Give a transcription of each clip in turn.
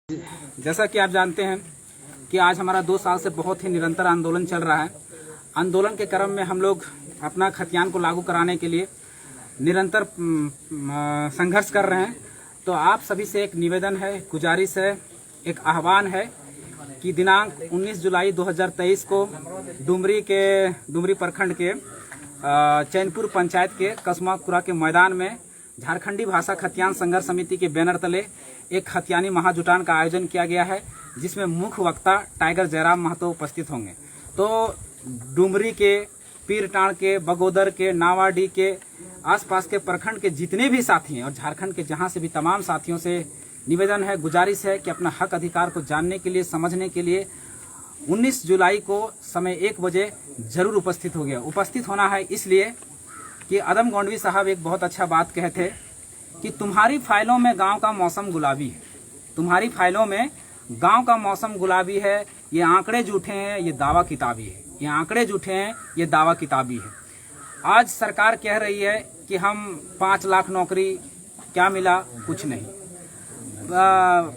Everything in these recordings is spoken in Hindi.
जैसा कि आप जानते हैं कि आज हमारा 2 साल से बहुत ही निरंतर आंदोलन चल रहा है। आंदोलन के क्रम में हम लोग अपना खतियान को लागू कराने के लिए निरंतर संघर्ष कर रहे हैं। तो आप सभी से एक निवेदन है, गुजारिश है, एक आह्वान है कि दिनांक 19 जुलाई 2023 को डुमरी प्रखंड के चैनपुर पंचायत के कसमाकुरा के मैदान में झारखंडी भाषा खतियान संघर्ष समिति के बैनर तले एक खतियानी महाजुटान का आयोजन किया गया है, जिसमें मुख्य वक्ता टाइगर जयराम महतो उपस्थित होंगे। तो डुमरी के, पीरटाण के, बगोदर के, नावाडी के, आसपास के प्रखंड के जितने भी साथी हैं और झारखंड के जहां से भी तमाम साथियों से निवेदन है, गुजारिश है कि अपना हक अधिकार को जानने के लिए, समझने के लिए 19 जुलाई को समय 1 बजे जरूर उपस्थित हो गया। उपस्थित होना है इसलिए कि आदम गोंडवी साहब एक बहुत अच्छा बात कहे थे कि तुम्हारी फाइलों में गांव का मौसम गुलाबी है, तुम्हारी फाइलों में गांव का मौसम गुलाबी है। ये आंकड़े झूठे हैं, ये दावा किताबी है। ये आंकड़े झूठे हैं, ये दावा किताबी है। आज सरकार कह रही है कि हम 5 लाख नौकरी, क्या मिला? कुछ नहीं।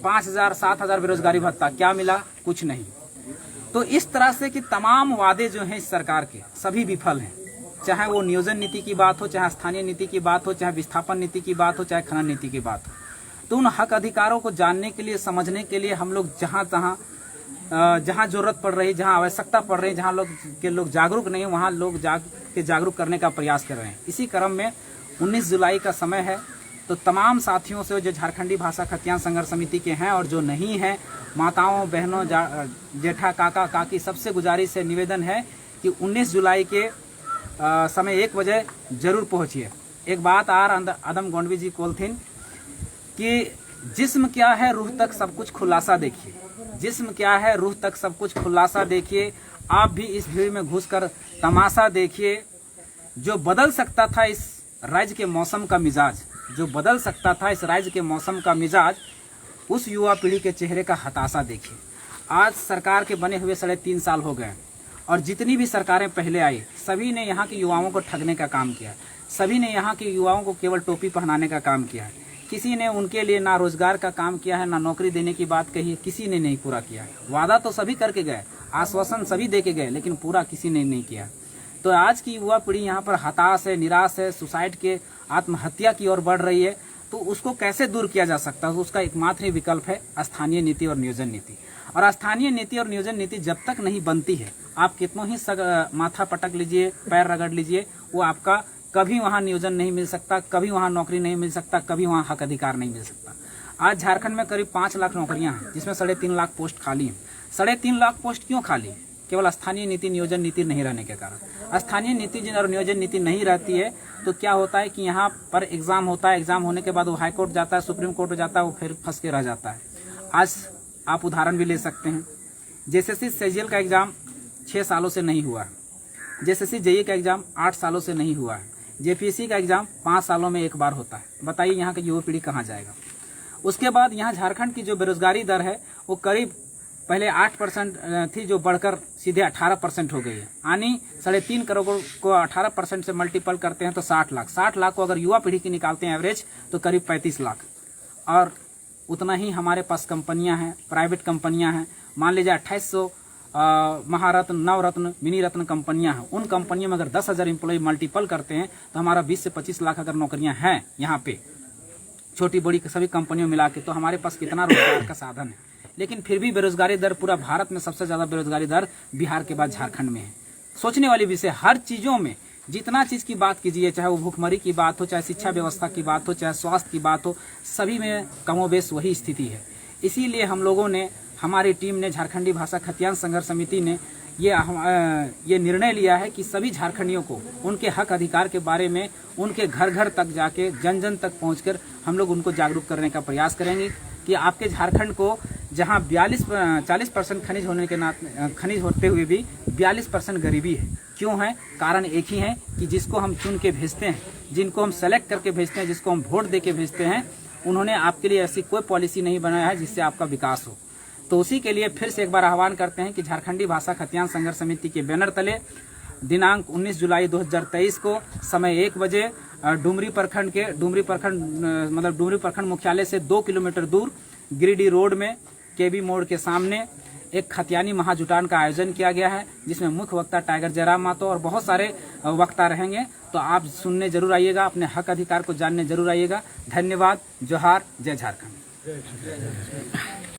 5,000 7,000 बेरोजगारी भत्ता, क्या मिला? कुछ नहीं। तो इस तरह से कि तमाम वादे जो हैं इस सरकार के सभी विफल हैं, चाहे वो नियोजन नीति की बात हो, चाहे स्थानीय नीति की बात हो, चाहे विस्थापन नीति की बात हो, चाहे खनन नीति की बात हो। तो उन हक अधिकारों को जानने के लिए, समझने के लिए हम लोग जहाँ जरूरत पड़ रही, जहाँ आवश्यकता पड़ रही, जहाँ लोग जागरूक नहीं, वहाँ लोग जागरूक करने का प्रयास कर रहे हैं। इसी क्रम में 19 जुलाई का समय है। तो तमाम साथियों से जो झारखंडी भाषा खतियान संघर्ष समिति के हैं और जो नहीं हैं, माताओं, बहनों, जेठा, काका, काकी, सबसे गुजारिश है, निवेदन है कि 19 जुलाई के समय 1 बजे जरूर पहुंचिए। एक बात आदम गोंडवी जी बोलथिन कि जिस्म क्या है, रूह तक सब कुछ खुलासा देखिए। जिस्म क्या है, रूह तक सब कुछ खुलासा देखिए। आप भी इस भीड़ में घुसकर तमाशा देखिए। जो बदल सकता था इस राज्य के मौसम का मिजाज, जो बदल सकता था इस राज्य के मौसम का मिजाज, उस युवा पीढ़ी के चेहरे का हताशा देखिए। आज सरकार के बने हुए 3.5 साल हो गए और जितनी भी सरकारें पहले आई, सभी ने यहाँ के युवाओं को ठगने का काम किया। सभी ने यहाँ के युवाओं को केवल टोपी पहनाने का काम किया है। किसी ने उनके लिए ना रोजगार का काम किया है, ना नौकरी देने की बात कही है, किसी ने नहीं पूरा किया है। वादा तो सभी करके गए, आश्वासन सभी दे के गए, लेकिन पूरा किसी ने नहीं किया। तो आज की युवा पीढ़ी यहाँ पर हताश है, निराश है, सुसाइड के, आत्महत्या की ओर बढ़ रही है। तो उसको कैसे दूर किया जा सकता है? उसका एकमात्र ही विकल्प है स्थानीय नीति और नियोजन नीति। और स्थानीय नीति और नियोजन नीति जब तक नहीं बनती है, आप कितनों ही माथा पटक लीजिए, पैर रगड़ लीजिए, वो आपका कभी वहाँ नियोजन नहीं मिल सकता, कभी वहाँ नौकरी नहीं मिल सकता, कभी वहाँ हक अधिकार नहीं मिल सकता। आज झारखंड में करीब 5 लाख नौकरियां हैं, जिसमें 3.5 लाख पोस्ट खाली हैं। 3.5 लाख पोस्ट क्यों खाली है? केवल स्थानीय नीति, नियोजन नीति नहीं रहने के कारण। स्थानीय नीति और नियोजन नीति नहीं रहती है तो क्या होता है कि यहाँ पर एग्जाम होता है, एग्जाम होने के बाद वो हाई कोर्ट जाता है, सुप्रीम कोर्ट जाता है, वो फिर फंस के रह जाता है। आज आप उदाहरण भी ले सकते हैं, जेएसएससी सीजीएल का एग्जाम 6 सालों से नहीं हुआ है, जेएसएससी जेईई का एग्जाम 8 सालों से नहीं हुआ है, जेपीएससी का एग्जाम 5 सालों में एक बार होता है। बताइए यहाँ की युवा पीढ़ी कहाँ जाएगा? उसके बाद यहाँ झारखंड की जो बेरोजगारी दर है वो करीब पहले 8% थी, जो बढ़कर सीधे 18% हो गई है। यानी 3.5 करोड़ को 18% से मल्टीपल करते हैं तो 60 लाख। 60 लाख को अगर युवा पीढ़ी की निकालते हैं एवरेज, तो करीब 35 लाख। और उतना ही हमारे पास कंपनियां हैं, प्राइवेट कंपनियां हैं। मान लीजिए 2800 महारत्न, नवरत्न, मिनी रत्न कंपनियां हैं। उन कंपनियों में अगर 10,000 एम्प्लॉय मल्टीपल करते हैं तो हमारा 20 से 25 लाख अगर नौकरियां हैं यहाँ पे, छोटी बड़ी सभी कंपनियों मिला के, तो हमारे पास कितना रोजगार का साधन है। लेकिन फिर भी बेरोजगारी दर, पूरा भारत में सबसे ज्यादा बेरोजगारी दर बिहार के बाद झारखंड में है। सोचने वाली विषय, हर चीजों में जितना चीज की बात कीजिए, चाहे वो भूखमरी की बात हो, चाहे शिक्षा व्यवस्था की बात हो, चाहे स्वास्थ्य की बात हो, सभी में कमोबेश वही स्थिति है। इसीलिए हम लोगों ने, हमारी टीम ने, झारखंडी भाषा खतियान संघर्ष समिति ने ये निर्णय लिया है कि सभी झारखंडियों को उनके हक अधिकार के बारे में उनके घर घर तक जाके, जन जन तक पहुंचकर हम लोग उनको जागरूक करने का प्रयास करेंगे कि आपके झारखंड को, जहां 40% खनिज होते हुए भी 42% गरीबी है। क्यों है? कारण एक ही है कि जिसको हम चुन के भेजते हैं, जिनको हम सेलेक्ट करके भेजते हैं, जिसको हम वोट दे के भेजते हैं, उन्होंने आपके लिए ऐसी कोई पॉलिसी नहीं बनाया है जिससे आपका विकास हो। तो उसी के लिए फिर से एक बार आह्वान करते हैं कि झारखंडी भाषा खतियान संघर्ष समिति के बैनर तले दिनांक 19 जुलाई 2023 को समय 1 बजे डुमरी प्रखंड मुख्यालय से 2 किलोमीटर दूर गिरिडीह रोड में केबी मोड़ के सामने एक खतियानी महाजुटान का आयोजन किया गया है, जिसमें मुख्य वक्ता टाइगर जयराम महतो और बहुत सारे वक्ता रहेंगे। तो आप सुनने जरूर आइएगा, अपने हक अधिकार को जानने जरूर आइएगा। धन्यवाद। जोहार। जय झारखंड।